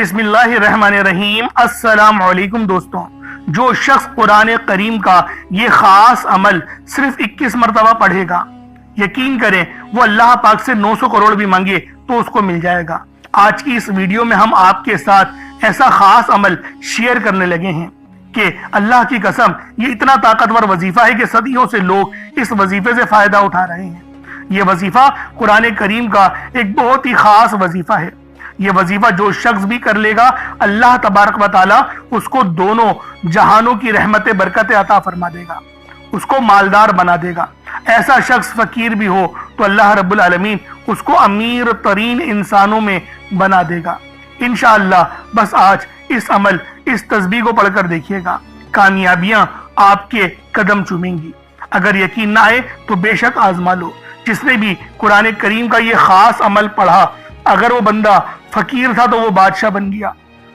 بسم اللہ الرحمن الرحیم۔ السلام علیکم دوستوں، جو شخص قرآن کریم کا یہ خاص عمل صرف 21 مرتبہ پڑھے گا، یقین کریں وہ اللہ پاک سے 900 کروڑ بھی مانگے تو اس کو مل جائے گا۔ آج کی اس ویڈیو میں ہم آپ کے ساتھ ایسا خاص عمل شیئر کرنے لگے ہیں کہ اللہ کی قسم یہ اتنا طاقتور وظیفہ ہے کہ صدیوں سے لوگ اس وظیفے سے فائدہ اٹھا رہے ہیں۔ یہ وظیفہ قرآن کریم کا ایک بہت ہی خاص وظیفہ ہے۔ یہ وظیفہ جو شخص بھی کر لے گا، اللہ تبارک و تعالی اس کو دونوں جہانوں کی رحمت برکت عطا فرما دے گا، اس کو مالدار بنا دے گا۔ ایسا شخص فقیر بھی ہو تو اللہ رب العالمین اس کو امیر ترین انسانوں میں بنا دے گا انشاءاللہ۔ بس آج اس عمل، اس تسبیح کو پڑھ کر دیکھیے گا، کامیابیاں آپ کے قدم چومیں گی۔ اگر یقین نہ آئے تو بے شک آزما لو۔ جس نے بھی قرآن کریم کا یہ خاص عمل پڑھا، اگر وہ بندہ فقیر تھا تو وہ بادشاہ بن گیا۔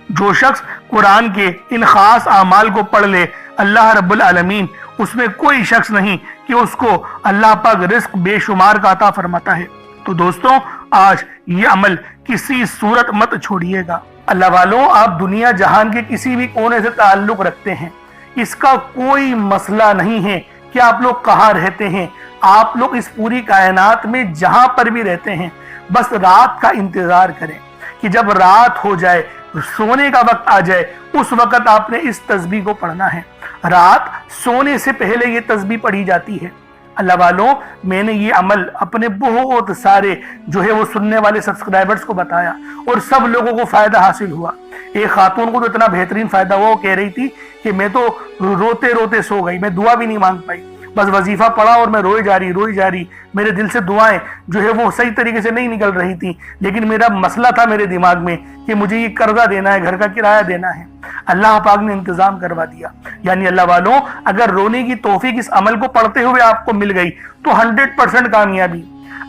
جو شخص قرآن کے ان خاص اعمال کو پڑھ لے، اللہ رب العالمین اس میں کوئی شخص نہیں کہ اس کو اللہ پاک رزق بے شمار کا عطا فرماتا ہے۔ تو دوستوں، آج یہ عمل کسی صورت مت چھوڑیے گا۔ اللہ والوں، آپ دنیا جہان کے کسی بھی کونے سے تعلق رکھتے ہیں، اس کا کوئی مسئلہ نہیں ہے کہ آپ لوگ کہاں رہتے ہیں۔ آپ لوگ اس پوری کائنات میں جہاں پر بھی رہتے ہیں، بس رات کا انتظار کریں کہ جب رات ہو جائے، سونے کا وقت آ جائے، اس وقت آپ نے اس تسبیح کو پڑھنا ہے۔ رات سونے سے پہلے یہ تسبیح پڑھی جاتی ہے۔ اللہ والوں، میں نے یہ عمل اپنے بہت سارے جو ہے وہ سننے والے سبسکرائبرز کو بتایا اور سب لوگوں کو فائدہ حاصل ہوا۔ ایک خاتون کو تو اتنا بہترین فائدہ ہوا، وہ کہہ رہی تھی کہ میں تو روتے روتے سو گئی، میں دعا بھی نہیں مانگ پائی، بس وظیفہ پڑھا اور میں روئی جا رہی۔ میرے دل سے دعائیں جو ہے وہ صحیح طریقے سے نہیں نکل رہی تھی، لیکن میرا مسئلہ تھا میرے دماغ میں کہ مجھے یہ قرضہ دینا ہے، گھر کا کرایہ دینا ہے۔ اللہ پاک نے انتظام کروا دیا۔ یعنی اللہ والوں، اگر رونے کی توفیق اس عمل کو پڑھتے ہوئے آپ کو مل گئی تو 100% کامیابی۔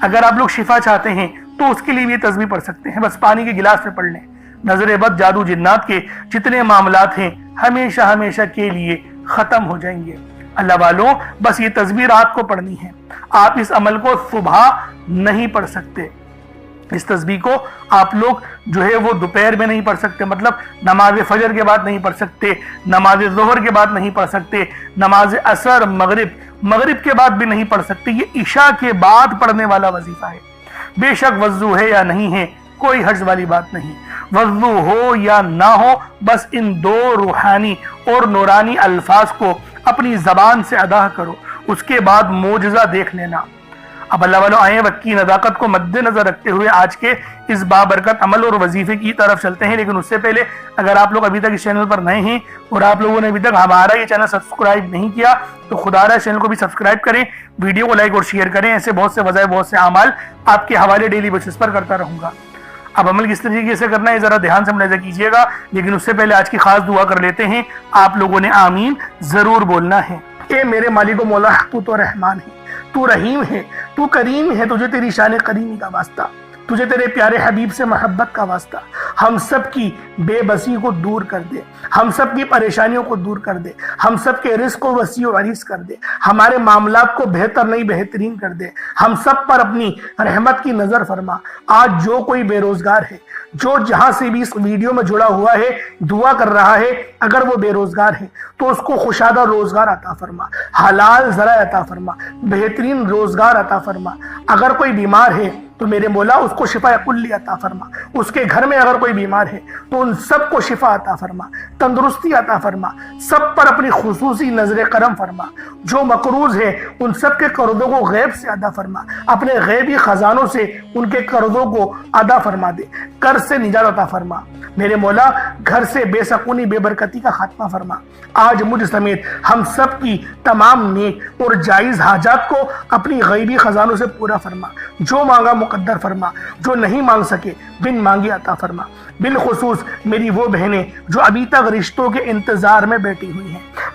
اگر آپ لوگ شفا چاہتے ہیں تو اس کے لیے بھی یہ تسبیح پڑھ سکتے ہیں، بس پانی کے گلاس میں پڑھ لیں۔ نظر بد، جادو، جنات کے جتنے معاملات ہیں ہمیشہ کے لیے ختم ہو جائیں گے۔ اللہ والوں، بس یہ تسبیح رات کو پڑھنی ہے۔ آپ اس عمل کو صبح نہیں پڑھ سکتے۔ اس تسبیح کو آپ لوگ جو ہے وہ دوپہر میں نہیں پڑھ سکتے، مطلب نماز فجر کے بعد نہیں پڑھ سکتے، نماز ظہر کے بعد نہیں پڑھ سکتے، نماز عصر، مغرب کے بعد بھی نہیں پڑھ سکتے۔ یہ عشاء کے بعد پڑھنے والا وظیفہ ہے۔ بے شک وضو ہے یا نہیں ہے، کوئی حرج والی بات نہیں۔ وضو ہو یا نہ ہو، بس ان دو روحانی اور نورانی الفاظ کو اپنی زبان سے ادا کرو، اس کے بعد معجزہ دیکھ لینا۔ اب اللہ والوں، آئیں وقت کی نزاکت کو مد نظر رکھتے ہوئے آج کے اس بابرکت عمل اور وظیفے کی طرف چلتے ہیں۔ لیکن اس سے پہلے اگر آپ لوگ ابھی تک اس چینل پر نئے ہیں اور آپ لوگوں نے ابھی تک ہمارا یہ چینل سبسکرائب نہیں کیا تو خدا را چینل کو بھی سبسکرائب کریں، ویڈیو کو لائک اور شیئر کریں۔ ایسے بہت سے وظائف، بہت سے اعمال آپ کے حوالے ڈیلی بیسس پر کرتا رہوں گا۔ اب عمل کس طریقے سے کرنا ہے ذرا دھیان سے ملاحظہ کیجیے گا، لیکن اس سے پہلے آج کی خاص دعا کر لیتے ہیں۔ آپ لوگوں نے آمین ضرور بولنا ہے۔ اے میرے مالک و مولا، تو رحمان ہے، تو رحیم ہے، تو کریم ہے، تجھے تیری شان کریمی کا واسطہ، تجھے تیرے پیارے حبیب سے محبت کا واسطہ۔ ہم سب کی بے بسی کو دور کر دے، ہم سب کی پریشانیوں کو دور کر دے، ہم سب کے رزق کو وسیع و عریض کر دے، ہمارے معاملات کو بہتر نہیں بہترین کر دے، ہم سب پر اپنی رحمت کی نظر فرما۔ آج جو کوئی بے روزگار ہے، جو جہاں سے بھی اس ویڈیو میں جڑا ہوا ہے، دعا کر رہا ہے، اگر وہ بے روزگار ہے تو اس کو خوشادہ روزگار عطا فرما، حلال ذرائع عطا فرما، بہترین روزگار عطا فرما۔ اگر کوئی بیمار ہے تو میرے مولا اس کو شفا کلی عطا فرما۔ اس کے گھر میں اگر کوئی بیمار ہے تو ان سب کو شفا عطا فرما، تندرستی عطا فرما، سب پر اپنی خصوصی نظر کرم فرما۔ جو مقروض ہے ان سب کے قرضوں کو غیب سے ادا فرما، اپنے غیبی خزانوں سے ان کے قرضوں کو ادا فرما دے، قرض سے نجات عطا فرما۔ میرے مولا گھر سے بے سکونی، بے برکتی کا خاتمہ فرما۔ آج مجھ سمیت ہم سب کی تمام نیک اور جائز حاجات کو اپنی غیبی خزانوں سے پورا فرما۔ جو مانگا مقدر فرما، جو نہیں مانگ سکے بن مانگے عطا فرما۔ بالخصوص میری وہ بہنیں جو ابھی تک رشتوں کے انتظار میں بیٹھی ہوئی ہیں،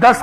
10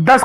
10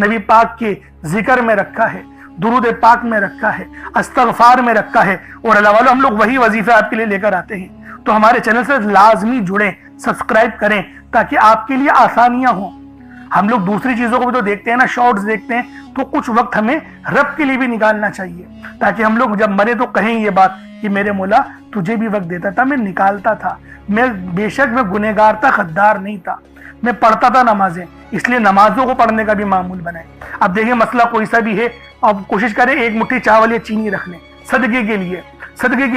نبی پاک کے ذکر میں رکھا ہے، درود پاک میں رکھا ہے، استغفار میں رکھا ہے، اور اللہ والو ہم لوگ وہی وظیفے آپ کے لیے لے کر آتے ہیں۔ تو ہمارے چینل سے لازمی جڑیں، سبسکرائب کریں تاکہ آپ کے لیے آسانیاں ہوں۔ ہم لوگ دوسری چیزوں کو بھی تو دیکھتے ہیں نا، شارٹس دیکھتے ہیں، تو کچھ وقت ہمیں رب کے لیے بھی نکالنا چاہیے تاکہ ہم لوگ جب مرے تو کہیں یہ بات کہ میرے مولا تجھے بھی وقت دیتا تھا، میں نکالتا تھا، میں بے شک میں گنہگار تھا، غدار نہیں تھا، میں پڑھتا تھا نمازیں، اس لیے نمازوں کو پڑھنے کا بھی معمول بنائیں۔ اب دیکھیں مسئلہ کوئی سا بھی ہے، اب کوشش کریں ایک مٹھی چاول یا چینی رکھ لیں صدقے کے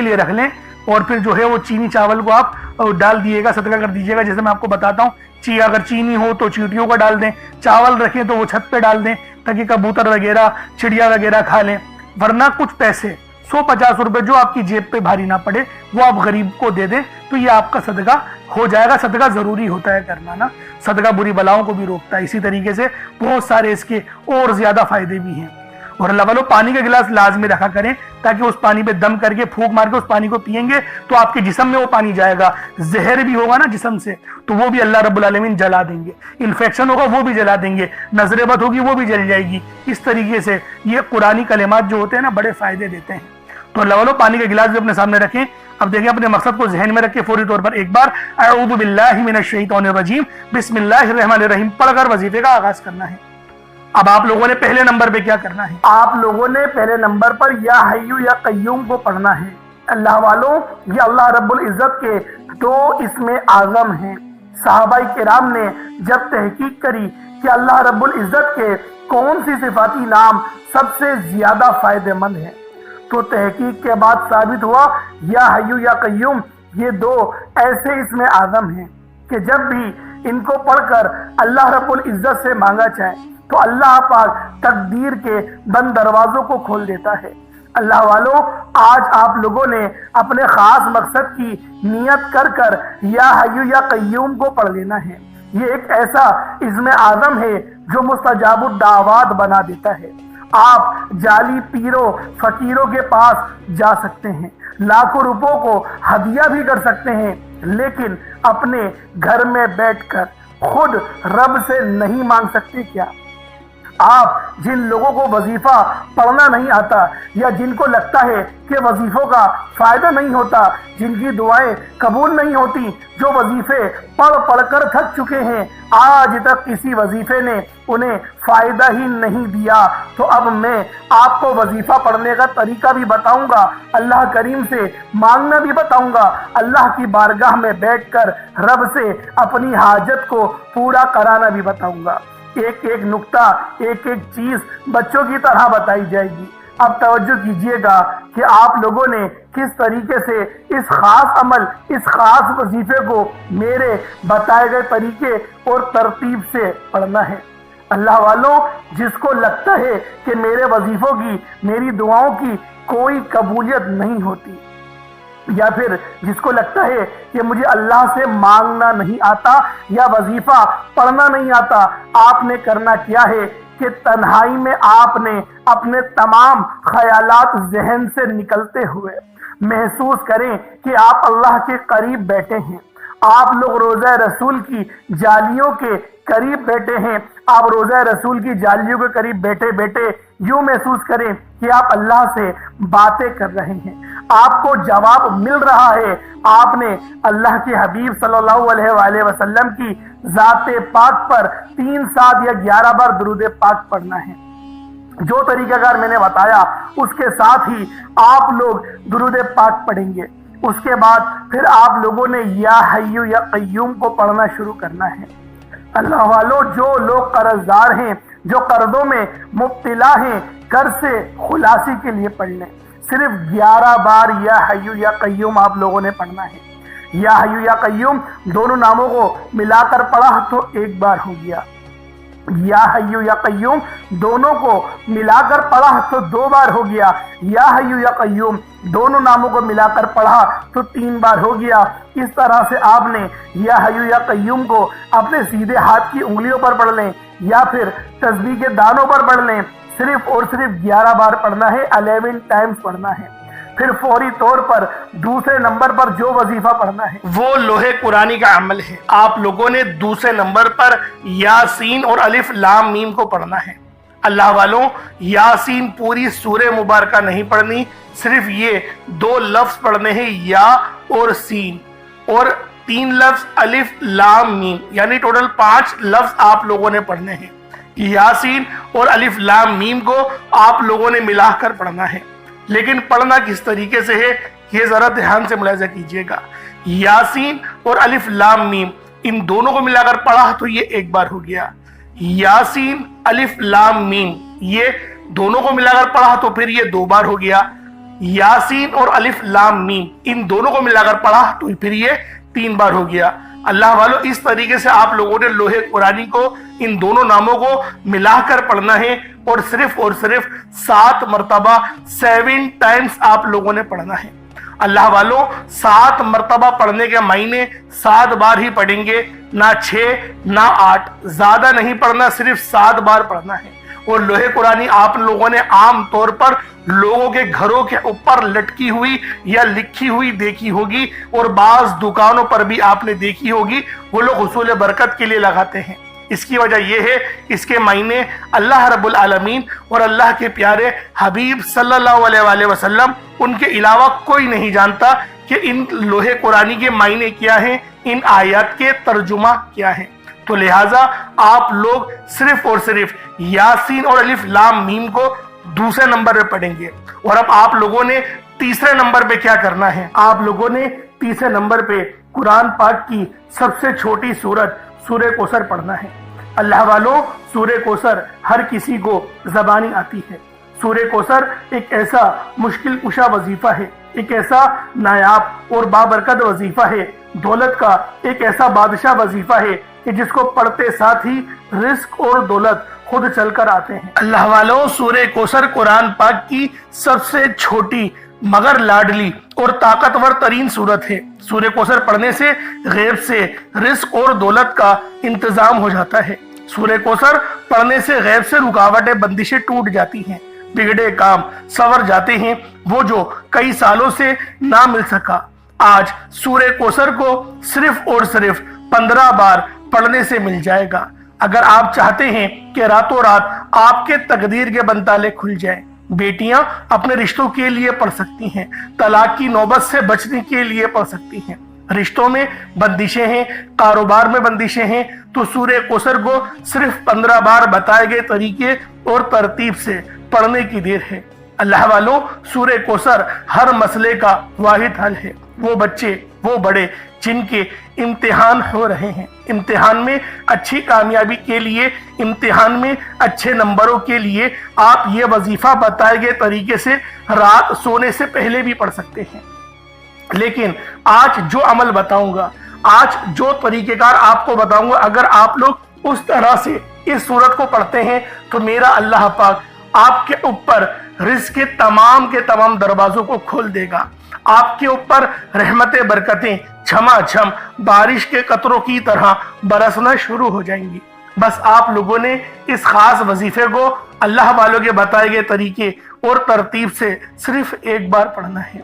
لیے رکھ لیں، اور پھر جو ہے وہ چینی چاول کو آپ ڈال دیے گا، صدقہ کر دیجیے گا۔ جیسے میں آپ کو بتاتا ہوں، اگر چینی ہو تو چیونٹیوں کو ڈال دیں، چاول رکھیں تو وہ چھت پہ ڈال دیں تاکہ کبوتر وغیرہ چڑیا وغیرہ کھا لیں، ورنہ کچھ پیسے 150 روپے جو آپ کی جیب پہ بھاری نہ پڑے وہ آپ غریب کو دے دیں تو یہ آپ کا صدقہ ہو جائے گا۔ صدقہ ضروری ہوتا ہے کرنا نا، صدقہ بری بلاؤں کو بھی روکتا ہے، اسی طریقے سے بہت سارے اس کے اور زیادہ فائدے بھی ہیں۔ اور اللہ والو پانی کا گلاس لازمی رکھا کریں تاکہ اس پانی پہ دم کر کے پھونک مار کے اس پانی کو پئیں گے تو آپ کے جسم میں وہ پانی جائے گا، زہر بھی ہوگا نا جسم سے تو وہ بھی اللہ رب العالمین جلا دیں گے، انفیکشن ہوگا وہ بھی جلا دیں گے، نظر بد ہوگی وہ بھی جل جائے گی۔ اس طریقے سے یہ قرآنی کلمات جو ہوتے ہیں نا بڑے فائدے دیتے ہیں۔ تو اللہ والو پانی کا گلاس بھی اپنے سامنے رکھیں۔ اب دیکھیں اپنے مقصد کو ذہن میں رکھ کے فوری طور پر ایک بار اعوذ باللہ من الشیطان الرجیم بسم اللہ الرحمن الرحیم پڑھ کر وظیفے کا آغاز کرنا ہے۔ اب آپ لوگوں نے پہلے نمبر پہ کیا کرنا ہے؟ آپ لوگوں نے پہلے نمبر پر یا حیو یا قیوم کو پڑھنا ہے۔ اللہ والوں یہ اللہ رب العزت کے 2 اسم اعظم ہیں۔ صحابہ کرام نے جب تحقیق کری کہ اللہ رب العزت کے کون سی صفاتی نام سب سے زیادہ فائدہ مند ہیں تو تحقیق کے بعد ثابت ہوا یا حیو یا قیوم یہ 2 ایسے اسم اعظم ہیں کہ جب بھی ان کو پڑھ کر اللہ رب العزت سے مانگا جائے تو اللہ پاک تقدیر کے بند دروازوں کو کھول دیتا ہے۔ اللہ والوں آج آپ لوگوں نے اپنے خاص مقصد کی نیت کر کر یا حیو یا قیوم کو پڑھ لینا ہے۔ یہ ایک ایسا اسم اعظم ہے جو مستجاب الدعوات بنا دیتا ہے۔ آپ جعلی پیروں فقیروں کے پاس جا سکتے ہیں، لاکھوں روپوں کو ہدیہ بھی کر سکتے ہیں، لیکن اپنے گھر میں بیٹھ کر خود رب سے نہیں مانگ سکتے کیا؟ آپ جن لوگوں کو وظیفہ پڑھنا نہیں آتا یا جن کو لگتا ہے کہ وظیفوں کا فائدہ نہیں ہوتا، جن کی دعائیں قبول نہیں ہوتی، جو وظیفے پڑھ کر تھک چکے ہیں، آج تک کسی وظیفے نے انہیں فائدہ ہی نہیں دیا، تو اب میں آپ کو وظیفہ پڑھنے کا طریقہ بھی بتاؤں گا، اللہ کریم سے مانگنا بھی بتاؤں گا، اللہ کی بارگاہ میں بیٹھ کر رب سے اپنی حاجت کو پورا کرانا بھی بتاؤں گا۔ ایک ایک نقطہ ایک ایک چیز بچوں کی طرح بتائی جائے گی۔ اب توجہ کیجئے گا کہ آپ لوگوں نے کس طریقے سے اس خاص عمل اس خاص وظیفے کو میرے بتائے گئے طریقے اور ترتیب سے پڑھنا ہے۔ اللہ والوں جس کو لگتا ہے کہ میرے وظیفوں کی میری دعاؤں کی کوئی قبولیت نہیں ہوتی، یا پھر جس کو لگتا ہے کہ مجھے اللہ سے مانگنا نہیں آتا یا وظیفہ پڑھنا نہیں آتا، آپ نے کرنا کیا ہے کہ تنہائی میں آپ نے اپنے تمام خیالات ذہن سے نکلتے ہوئے محسوس کریں کہ آپ اللہ کے قریب بیٹھے ہیں، آپ لوگ روضہ رسول کی جالیوں کے قریب بیٹھے ہیں، آپ روضہ رسول کی جالیوں کے قریب بیٹھے بیٹھے یوں محسوس کریں کہ آپ اللہ سے باتیں کر رہے ہیں، آپ کو جواب مل رہا ہے، آپ نے اللہ کے حبیب صلی اللہ علیہ وآلہ وسلم کی ذات پاک پر 3 7 یا 11 بار درود پاک پڑھنا ہے۔ جو طریقہ کار میں نے بتایا اس کے ساتھ ہی آپ لوگ درود پاک پڑھیں گے، اس کے بعد پھر آپ لوگوں نے یا حیو یا قیوم کو پڑھنا شروع کرنا ہے۔ اللہ والوں جو لوگ قرض دار ہیں، جو قرضوں میں مبتلا ہیں، قرض سے خلاصی کے لیے پڑھ لیں، صرف 11 بار یا حیو یا قیوم آپ لوگوں نے پڑھنا ہے۔ یا حیو یا قیوم دونوں ناموں کو ملا کر پڑھا تو 1 بار ہو گیا، یا حیو یا قیوم دونوں کو ملا کر پڑھا تو 2 بار ہو گیا، یا حیو یا قیوم دونوں ناموں کو ملا کر پڑھا تو 3 بار ہو گیا۔ اس طرح سے آپ نے یا حیو یا قیوم کو اپنے سیدھے ہاتھ کی انگلیوں پر پڑھ لیں یا پھر تسبیح کے دانوں پر پڑھ لیں، صرف اور صرف 11 بار پڑھنا ہے، 11 ٹائمز پڑھنا ہے۔ پھر فوری طور پر دوسرے نمبر پر جو وظیفہ پڑھنا ہے وہ لوح قرآنی کا عمل ہے۔ آپ لوگوں نے دوسرے نمبر پر یاسین اور الف لام میم کو پڑھنا ہے۔ اللہ والوں، یاسین پوری سورہ مبارکہ نہیں پڑھنی، صرف یہ 2 لفظ پڑھنے ہیں، یا اور سین، اور 3 لفظ الف لام میم، یعنی ٹوٹل 5 لفظ آپ لوگوں نے پڑھنے ہیں۔ یاسین اور الف لام میم کو آپ لوگوں نے ملا کر پڑھنا ہے، لیکن پڑھنا کس طریقے سے ہے یہ ذرا دھیان سے ملاحظہ کیجئے گا۔ یاسین اور الف لام میم ان دونوں کو ملا کر پڑھا تو یہ ایک بار ہو گیا، یاسین الف لام میم یہ دونوں کو ملا کر پڑھا تو پھر یہ 2 بار ہو گیا، یاسین اور الف لام میم ان دونوں کو ملا کر پڑھا تو پھر یہ 3 بار ہو گیا۔ اللہ والو، اس طریقے سے آپ لوگوں نے لوح قرآنی کو ان دونوں ناموں کو ملا کر پڑھنا ہے، اور صرف 7 مرتبہ 7 ٹائمز آپ لوگوں نے پڑھنا ہے۔ اللہ والو، 7 مرتبہ پڑھنے کے معنی 7 بار ہی پڑھیں گے، نہ 6 نہ 8، زیادہ نہیں پڑھنا، صرف 7 بار پڑھنا ہے۔ اور لوح قرآنی آپ لوگوں نے عام طور پر لوگوں کے گھروں کے اوپر لٹکی ہوئی یا لکھی ہوئی دیکھی ہوگی، اور بعض دکانوں پر بھی آپ نے دیکھی ہوگی، وہ لوگ حصول برکت کے لیے لگاتے ہیں۔ اس کی وجہ یہ ہے، اس کے معنی اللہ رب العالمین اور اللہ کے پیارے حبیب صلی اللہ علیہ وآلہ وسلم ان کے علاوہ کوئی نہیں جانتا کہ ان لوح قرآنی کے معنی کیا ہیں، ان آیات کے ترجمہ کیا ہیں۔ تو لہٰذا آپ لوگ صرف اور صرف یاسین اور الف لام میم کو دوسرے نمبر پہ پڑھیں گے، اور اب آپ لوگوں نے تیسرے نمبر پہ کیا کرنا ہے؟ آپ لوگوں نے تیسرے نمبر پہ قرآن پاک کی سب سے چھوٹی سورت سورہ کوثر پڑھنا ہے۔ اللہ والوں، سورہ کوثر ہر کسی کو زبانی آتی ہے۔ سورہ کوثر ایک ایسا مشکل کشا وظیفہ ہے، ایک ایسا نایاب اور بابرکت وظیفہ ہے، دولت کا ایک ایسا بادشاہ وظیفہ ہے کہ جس کو پڑھتے ساتھ ہی رزق اور دولت خود چل کر آتے ہیں۔ اللہ والوں، سورہ کوثر قرآن پاک کی سب سے چھوٹی مگر لاڈلی اور طاقتور ترین صورت ہے۔ سورہ کوثر پڑھنے سے غیب سے رزق اور دولت کا انتظام ہو جاتا ہے۔ سورہ کوثر پڑھنے سے غیب سے رکاوٹیں بندشیں ٹوٹ جاتی ہیں، بگڑے کام سنور جاتے ہیں، وہ جو کئی سالوں سے نہ مل سکا آج سورہ کوثر کو صرف اور صرف 15 بار پڑھنے سے مل جائے گا۔ اگر آپ چاہتے ہیں کہ راتوں رات آپ کے تقدیر کے بنتالے کھل جائیں، بیٹیاں اپنے رشتوں کے لیے پڑھ سکتی ہیں، طلاق کی نوبت سے بچنے کے لیے پڑھ سکتی ہیں، رشتوں میں بندشیں ہیں، کاروبار میں بندشیں ہیں، تو سورہ کوثر کو صرف 15 بار بتائے گئے طریقے اور ترتیب سے پڑھنے کی دیر ہے۔ اللہ والوں، سورہ کوثر ہر مسئلے کا واحد حل ہے۔ وہ بچے، وہ بڑے جن کے امتحان ہو رہے ہیں، امتحان میں اچھی کامیابی کے لیے، امتحان میں اچھے نمبروں کے لیے آپ یہ وظیفہ بتائے گئے طریقے سے رات سونے سے پہلے بھی پڑھ سکتے ہیں۔ لیکن آج جو عمل بتاؤں گا، آج جو طریقہ کار آپ کو بتاؤں گا، اگر آپ لوگ اس طرح سے اس سورت کو پڑھتے ہیں تو میرا اللہ پاک آپ کے اوپر رزق کے تمام دروازوں کو کھول دے گا۔ آپ کے اوپر رحمت برکتیں چھما چھم بارش کے قطروں کی طرح برسنا شروع ہو جائیں گی۔ بس آپ لوگوں نے اس خاص وظیفے کو اللہ والوں کے بتائے گئے طریقے اور ترتیب سے صرف ایک بار پڑھنا ہے۔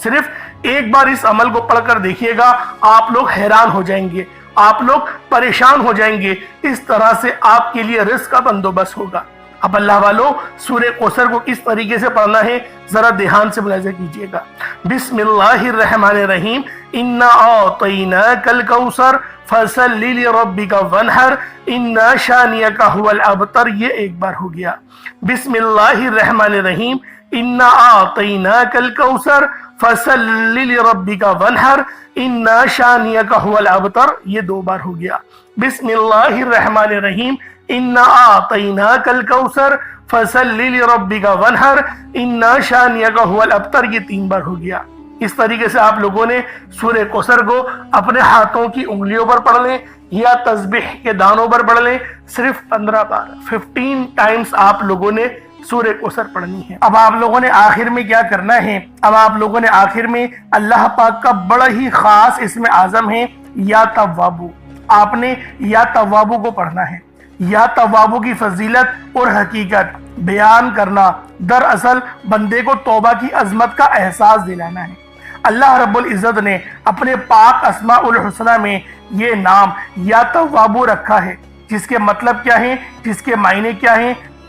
صرف ایک بار اس عمل کو پڑھ کر دیکھیے گا، آپ لوگ حیران ہو جائیں گے، آپ لوگ پریشان ہو جائیں گے، اس طرح سے آپ کے لیے رزق کا بندوبست ہوگا۔ اب اللہ والوں، سورہ کوثر کو کس طریقے سے پڑھنا ہے ذرا دھیان سے ملاحظہ کیجئے گا۔ بسم اللہ الرحمن الرحیم، انا اعطیناک الکوثر فصل لربک وانحر ان شانئک هو الابتر، یہ ایک بار ہو گیا۔ بسم اللہ الرحمن الرحیم، انا اعطیناک الکوثر فصل لربک وانحر ان شانئک هو الابتر، یہ 2 بار ہو گیا۔ بسم اللہ الرحمن الرحیم، انا اعطیناک الکوثر فصل لربک وانحر ان شانئک هو الابتر، یہ 3 بار ہو گیا۔ اس طریقے سے آپ لوگوں نے سورہ کوثر کو اپنے ہاتھوں کی انگلیوں پر پڑھ لیں یا تسبیح کے دانوں پر پڑھ لیں، صرف 15 بار 15 ٹائمز آپ لوگوں نے سورہ کوثر پڑھنی ہے۔ اب آپ لوگوں نے آخر میں کیا کرنا ہے؟ اب آپ لوگوں نے آخر میں اللہ پاک کا بڑا ہی خاص اسم اعظم ہے یا توابو، آپ نے یا توابو کو پڑھنا ہے۔ یا توابو کی فضیلت اور حقیقت بیان کرنا دراصل بندے کو توبہ کی عظمت کا احساس دلانا ہے۔ اللہ رب العزت نے اپنے پاک اسماء الحسنہ میں یہ نام یا توابو رکھا ہے، جس کے مطلب کیا ہیں، جس کے معنی کیا ہیں،